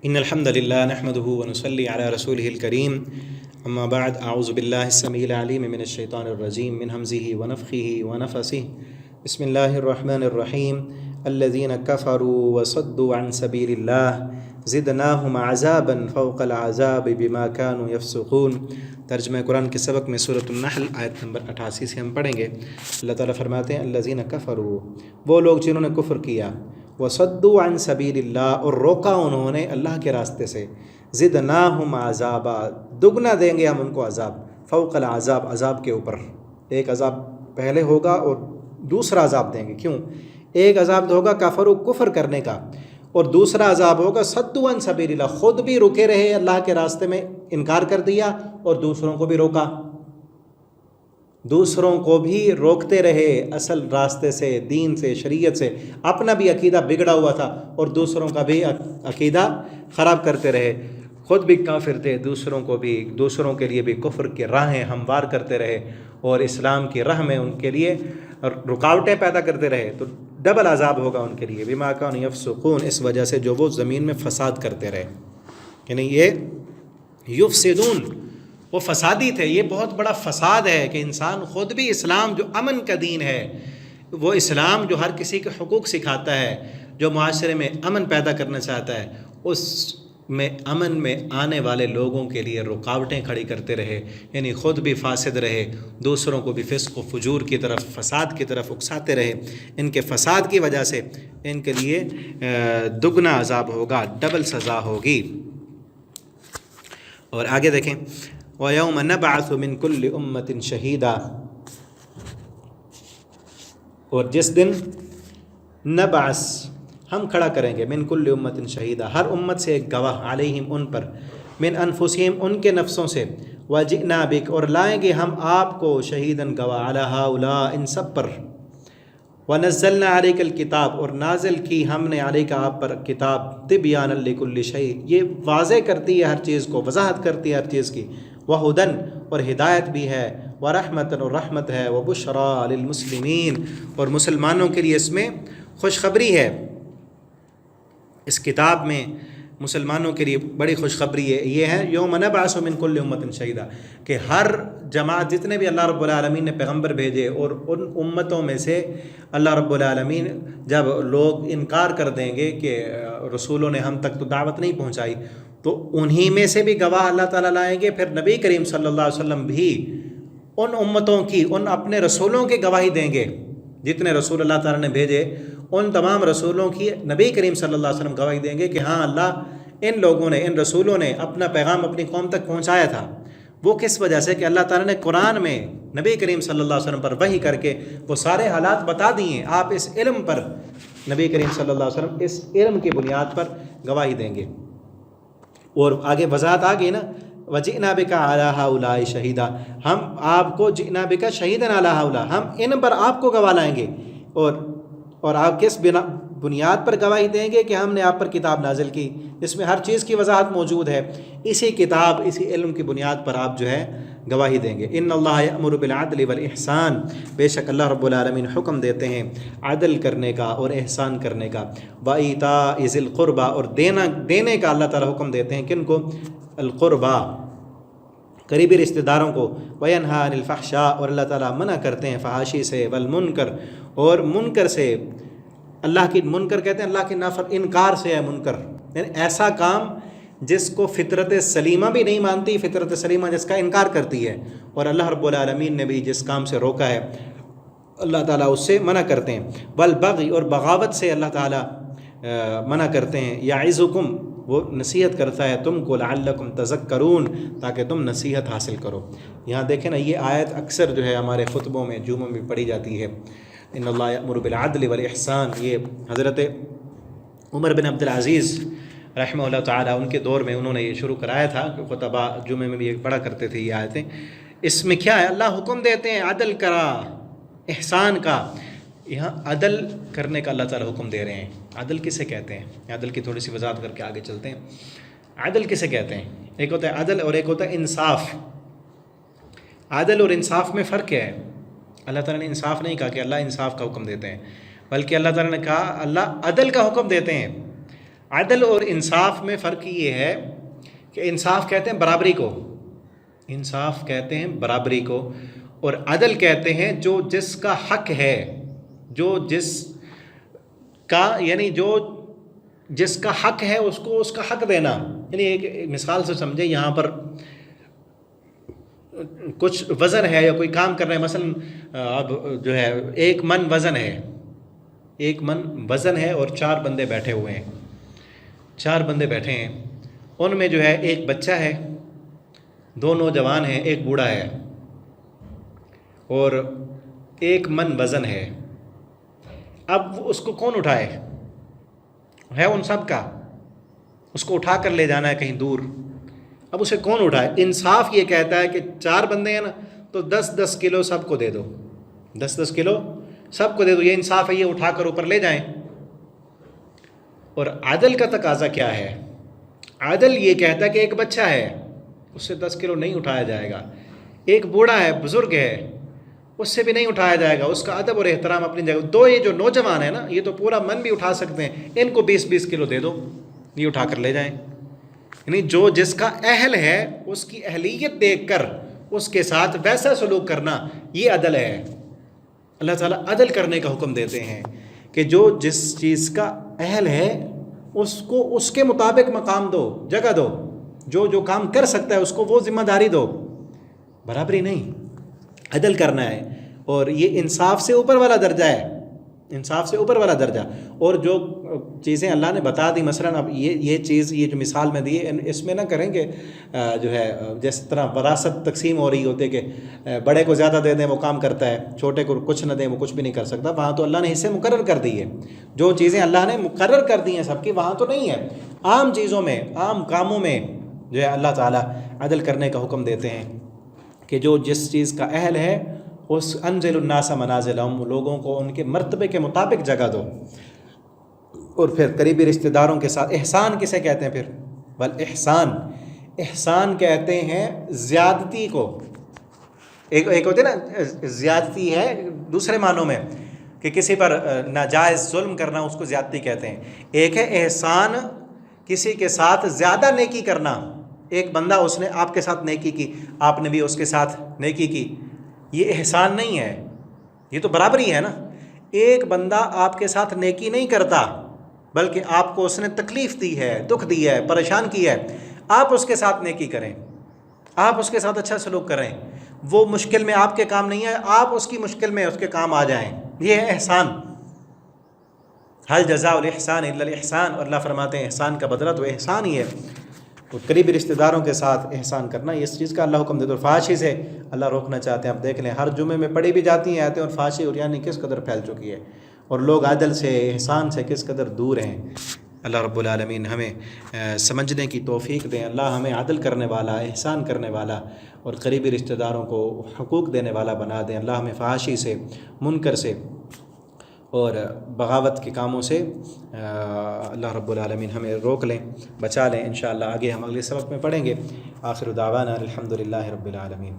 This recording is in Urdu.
إن الحمد لله نحمده ونصلي على رسوله الكريم أما بعد أعوذ بالله السميع العليم من الشيطان الرجيم من همزه ونفخه ونفسه بسم الله الرحمن الرحيم الذين كفروا وصدوا عن سبيل الله زدناهم عذابا فوق العذاب بما كانوا يفسقون۔ ترجمہ قرآن کے سبق میں سورۃ النحل آیت نمبر 88 سے ہم پڑھیں گے۔ اللہ تعالیٰ فرماتے ہیں الذین کفروا، وہ لوگ جنہوں نے کفر کیا، وصدوا عن سبیل اللہ، اور روکا انہوں نے اللہ کے راستے سے، زدناہم عذابا، دگنا دیں گے ہم ان کو عذاب، فوق العذاب، عذاب کے اوپر۔ ایک عذاب پہلے ہوگا اور دوسرا عذاب دیں گے۔ کیوں؟ ایک عذاب ہوگا کفر و کفر کرنے کا، اور دوسرا عذاب ہوگا صدوا عن سبیل اللہ، خود بھی رکے رہے اللہ کے راستے میں، انکار کر دیا اور دوسروں کو بھی روکا، دوسروں کو بھی روکتے رہے اصل راستے سے، دین سے، شریعت سے۔ اپنا بھی عقیدہ بگڑا ہوا تھا اور دوسروں کا بھی عقیدہ خراب کرتے رہے، خود بھی کافر تھے، دوسروں کے لیے بھی کفر کی راہیں ہموار کرتے رہے اور اسلام کی راہ میں ان کے لیے رکاوٹیں پیدا کرتے رہے۔ تو ڈبل عذاب ہوگا ان کے لیے، بما کانوا یفسقون، اس وجہ سے جو وہ زمین میں فساد کرتے رہے۔ یعنی یہ یفسدون، وہ فسادی تھے۔ یہ بہت بڑا فساد ہے کہ انسان خود بھی اسلام جو امن کا دین ہے، وہ اسلام جو ہر کسی کے حقوق سکھاتا ہے، جو معاشرے میں امن پیدا کرنا چاہتا ہے، اس میں امن میں آنے والے لوگوں کے لیے رکاوٹیں کھڑی کرتے رہے، یعنی خود بھی فاسد رہے، دوسروں کو بھی فسق و فجور کی طرف، فساد کی طرف اکساتے رہے۔ ان کے فساد کی وجہ سے ان کے لیے دگنا عذاب ہوگا، ڈبل سزا ہوگی۔ اور آگے دیکھیں وَيَوْمَ نَبْعَثُ مِن كُلِّ أُمَّةٍ شَهِيدًا، اور جس دن نبعث، ہم کھڑا کریں گے، من کل امت شہیدہ، ہر امت سے ایک گواہ، علیہم، ان پر، من انفسہم، ان کے نفسوں سے، وجئنا بک، اور لائیں گے ہم آپ کو، شہیداً گواہ، علی ہؤلاء، ان سب پر، ونزلنا علیک الکتاب، اور نازل کی ہم نے علیک آپ پر کتاب، تبیانا لکل شیء، یہ واضح کرتی ہے ہر چیز کو، وضاحت کرتی ہے ہر چیز کی، وہدن، اور ہدایت بھی ہے، ورحمتن، اور رحمت ہے، وبشریٰ للمسلمین، اور مسلمانوں کے لیے اس میں خوشخبری ہے۔ اس کتاب میں مسلمانوں کے لیے بڑی خوشخبری ہے، یہ ہے یوم نبعث من کل امت شہیدہ، کہ ہر جماعت، جتنے بھی اللہ رب العالمین نے پیغمبر بھیجے، اور ان امتوں میں سے اللہ رب العالمین جب لوگ انکار کر دیں گے کہ رسولوں نے ہم تک تو دعوت نہیں پہنچائی، تو انہی میں سے بھی گواہ اللہ تعالیٰ لائیں گے۔ پھر نبی کریم صلی اللہ علیہ وسلم بھی ان امتوں کی، ان اپنے رسولوں کی گواہی دیں گے، جتنے رسول اللہ تعالیٰ نے بھیجے ان تمام رسولوں کی نبی کریم صلی اللہ علیہ وسلم گواہی دیں گے کہ ہاں اللہ، ان لوگوں نے، ان رسولوں نے اپنا پیغام اپنی قوم تک پہنچایا تھا۔ وہ کس وجہ سے؟ کہ اللہ تعالیٰ نے قرآن میں نبی کریم صلی اللہ علیہ وسلم پر وحی کر کے وہ سارے حالات بتا دیے۔ آپ اس علم پر، نبی کریم صلی اللہ علیہ وسلم اس علم کی بنیاد پر گواہی دیں گے۔ اور آگے وضاحت آ گئی نا، وجئنا بک علی ہؤلاء شہیدا، ہم آپ کو، جئنا بک شہیدا علی ہؤلاء، ہم ان پر آپ کو گواہ لائیں گے، اور آپ کس بنیاد پر گواہی دیں گے؟ کہ ہم نے آپ پر کتاب نازل کی، اس میں ہر چیز کی وضاحت موجود ہے، اسی کتاب، اسی علم کی بنیاد پر آپ جو ہے گواہی دیں گے۔ ان اللہ یأمر بالعدل والاحسان، بے شک اللہ رب العالمین حکم دیتے ہیں عدل کرنے کا اور احسان کرنے کا، وایتاء ذی القربى، اور دینے کا اللہ تعالیٰ حکم دیتے ہیں، کن کو؟ القربہ، قریبی رشتہ داروں کو، وینہی عن الفحشاء، اور اللہ تعالیٰ منع کرتے ہیں فحاشی سے، والمنکر، اور منکر سے، اللہ کی منکر کہتے ہیں اللہ کی انکار سے ہے منکر، یعنی ایسا کام جس کو فطرت سلیمہ بھی نہیں مانتی، فطرت سلیمہ جس کا انکار کرتی ہے، اور اللہ رب العالمین نے بھی جس کام سے روکا ہے اللہ تعالیٰ اس سے منع کرتے ہیں، والبغی، اور بغاوت سے اللہ تعالیٰ منع کرتے ہیں، یعظکم، وہ نصیحت کرتا ہے تم کو، لعلکم تذکرون، تاکہ تم نصیحت حاصل کرو۔ یہاں دیکھیں نا، یہ آیت اکثر جو ہے ہمارے خطبوں میں، جمعوں میں پڑھی جاتی ہے، ان اللہ یأمر بالعدل والاحسان۔ یہ حضرت عمر بن عبد العزیز رحمہ اللہ تعالیٰ، ان کے دور میں انہوں نے یہ شروع کرایا تھا کہ خطبہ جمعے میں بھی پڑھا کرتے تھے یہ آیتیں۔ اس میں کیا ہے؟ اللہ حکم دیتے ہیں عدل کرا، احسان کا۔ یہاں عدل کرنے کا اللہ تعالیٰ حکم دے رہے ہیں۔ عدل کسے کہتے ہیں؟ عدل کی تھوڑی سی وضاحت کر کے آگے چلتے ہیں۔ عدل کسے کہتے ہیں؟ ایک ہوتا ہے عدل اور ایک ہوتا ہے انصاف۔ عدل اور انصاف میں فرق کیا ہے؟ اللہ تعالیٰ نے انصاف نہیں کہا کہ اللہ انصاف کا حکم دیتے ہیں، بلکہ اللہ تعالیٰ نے کہا اللہ عدل کا حکم دیتے ہیں۔ عدل اور انصاف میں فرق یہ ہے کہ انصاف کہتے ہیں برابری کو، انصاف کہتے ہیں برابری کو، اور عدل کہتے ہیں جو جس کا حق ہے، جو جس کا یعنی جو جس کا حق ہے اس کو اس کا حق دینا. یعنی ایک مثال سے سمجھے، یہاں پر کچھ وزن ہے یا کوئی کام کر رہے ہیں، مثلا اب جو ہے 1 من وزن ہے، 1 من وزن ہے اور 4 بندے بیٹھے ہوئے ہیں، 4 بندے بیٹھے ہیں، ان میں جو ہے ایک بچہ ہے، 2 نوجوان ہیں، ایک بوڑھا ہے، اور 1 من وزن ہے. اب اس کو کون اٹھائے؟ ہے ان سب کا، اس کو اٹھا کر لے جانا ہے کہیں دور. اب اسے کون اٹھائے؟ انصاف یہ کہتا ہے کہ 4 بندے ہیں نا، تو 10-10 کلو سب کو دے دو، 10-10 کلو سب کو دے دو. یہ انصاف ہے، یہ اٹھا کر اوپر لے جائیں. اور عدل کا تقاضا کیا ہے؟ عدل یہ کہتا ہے کہ ایک بچہ ہے، اس سے 10 کلو نہیں اٹھایا جائے گا. ایک بوڑھا ہے، بزرگ ہے، اس سے بھی نہیں اٹھایا جائے گا. اس کا ادب اور احترام اپنی جگہ. 2 یہ جو نوجوان ہیں نا، یہ تو پورا من بھی اٹھا سکتے ہیں، ان کو 20-20 کلو دے دو، یہ اٹھا کر لے جائیں. یعنی جو جس کا اہل ہے اس کی اہلیت دیکھ کر اس کے ساتھ ویسا سلوک کرنا، یہ عدل ہے. اللہ تعالیٰ عدل کرنے کا حکم دیتے ہیں کہ جو جس چیز کا اہل ہے اس کو اس کے مطابق مقام دو، جگہ دو. جو کام کر سکتا ہے اس کو وہ ذمہ داری دو، برابری نہیں، عدل کرنا ہے. اور یہ انصاف سے اوپر والا درجہ ہے، انصاف سے اوپر والا درجہ. اور جو چیزیں اللہ نے بتا دی، مثلا اب یہ چیز، یہ جو مثال میں دی، اس میں نہ کریں کہ جو ہے جس طرح وراثت تقسیم ہو رہی ہوتی ہے کہ بڑے کو زیادہ دے دیں وہ کام کرتا ہے، چھوٹے کو کچھ نہ دیں وہ کچھ بھی نہیں کر سکتا. وہاں تو اللہ نے حصے مقرر کر دی ہے، جو چیزیں اللہ نے مقرر کر دی ہیں سب کی، وہاں تو نہیں ہے. عام چیزوں میں، عام کاموں میں جو ہے اللہ تعالیٰ عدل کرنے کا حکم دیتے ہیں کہ جو جس چیز کا اہل ہے اس انزل الناس منازلہم، لوگوں کو ان کے مرتبے کے مطابق جگہ دو. اور پھر قریبی رشتہ داروں کے ساتھ احسان کسے کہتے ہیں؟ پھر والاحسان، احسان کہتے ہیں زیادتی کو. ایک ہوتے نا زیادتی ہے دوسرے معنوں میں کہ کسی پر ناجائز ظلم کرنا، اس کو زیادتی کہتے ہیں. ایک ہے احسان، کسی کے ساتھ زیادہ نیکی کرنا. ایک بندہ اس نے آپ کے ساتھ نیکی کی، آپ نے بھی اس کے ساتھ نیکی کی، یہ احسان نہیں ہے، یہ تو برابری ہے نا. ایک بندہ آپ کے ساتھ نیکی نہیں کرتا بلکہ آپ کو اس نے تکلیف دی ہے، دکھ دی ہے، پریشان کی ہے، آپ اس کے ساتھ نیکی کریں، آپ اس کے ساتھ اچھا سلوک کریں. وہ مشکل میں آپ کے کام نہیں ہے، آپ اس کی مشکل میں اس کے کام آ جائیں، یہ ہے احسان. حل جزاء الاحسان الا الاحسان، اور اللہ فرماتے ہیں احسان کا بدلہ تو احسان ہی ہے. تو قریبی رشتہ داروں کے ساتھ احسان کرنا، اس چیز کا اللہ حکم دیتے. اور فحاشی سے اللہ روکنا چاہتے ہیں. آپ دیکھ لیں ہر جمعے میں پڑھی بھی جاتی ہیں آیتیں، اور فحاشی اور یعنی کس قدر پھیل چکی ہے، اور لوگ عدل سے، احسان سے کس قدر دور ہیں. اللہ رب العالمین ہمیں سمجھنے کی توفیق دیں. اللہ ہمیں عدل کرنے والا، احسان کرنے والا اور قریبی رشتہ داروں کو حقوق دینے والا بنا دیں. اللہ ہمیں فحاشی سے، منکر سے اور بغاوت کے کاموں سے اللہ رب العالمین ہمیں روک لیں، بچا لیں. انشاءاللہ آگے ہم اگلے سبق میں پڑھیں گے. آخر دعوانا الحمدللہ رب العالمین.